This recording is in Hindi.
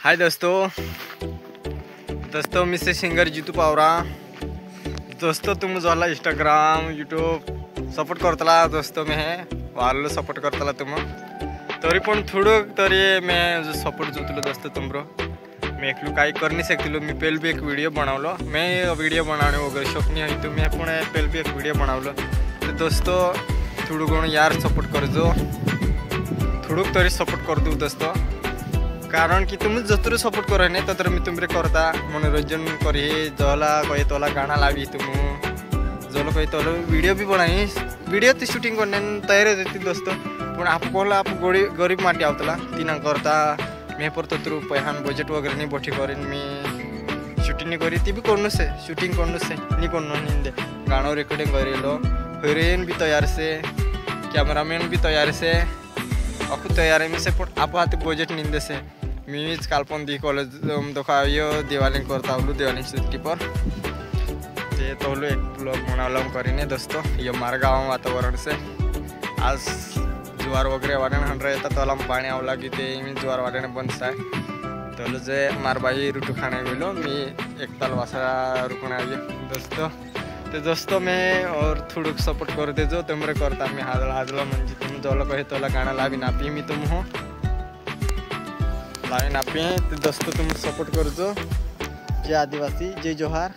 हाय दोस्तों मी से सिंगर जीतू पावरा। दोस्तों तुम जाला इंस्टाग्राम यूट्यूब सपोर्ट करतला दोस्तों मैं वाल सपोर्ट करतला तुम तरी पण थोडं तरी मैं जो सपोर्ट जोतलो दोस्तों तुमरो मैं एकलू काही कर नहीं सकलो। मी पहले भी एक वीडियो बनावलो, मैं वीडियो बनाने वगैरह शौक नहीं हुई तो मैं पण पहले भी एक वीडियो बनावलो। तो दोस्तों थोडं कोण यार सपोर्ट करजो, थोडं तरी सपोर्ट कर दो दोस्तों, कारण कि तुम जतरे सपोर्ट कर नहीं तर मी तुमरे करता मनोरंजन करी जला कही तोला गाना लावी तुम जल कही तोला वीडियो भी बनाई वीडियो ती शूटिंग करने तयार होती दोस्तों। पण आप कोला आप गरीब माटी आवतला तीना करता मैं पर तरू पैहान बजेट वगैरह नहीं बठी करेन मी शूटिंग नहीं करी ती भी करनु से शूटिंग करनु से नहीं करनु निंदे गाना रेकॉर्डिंग करेलो हीरोइन भी तैयार से कैमरामैन भी तैयार से अखु तैयार है से आप हाथ बजेट निंदे से मीच कालपन दी कॉलेज दोखा यो दिवाली करता हूँ दिवाली छुट्टी पर ते तो एक ब्लॉग बनावला करीने दोस्तों। ये मार गाँव वातावरण से आज ज्वार वगैरह वाटण हंड्रा येतात तो पाणी आवला की ते मी ज्वार वाटण बंद साय तो जे मार बाई रुटू खाने गेलो मी एक ताल वासा रुकण आयो दोस्तों। तो दोस्तों मैं और थोड़ा सपोर्ट कर दे जो तुमरे करता मैं हाजला म्हणजे तुम जल कहे तोला गाना लावी नापी मी तुम हो लावी नापी। तो दोस्तों तुम सपोर्ट कर जो जय आदिवासी जय जोहार।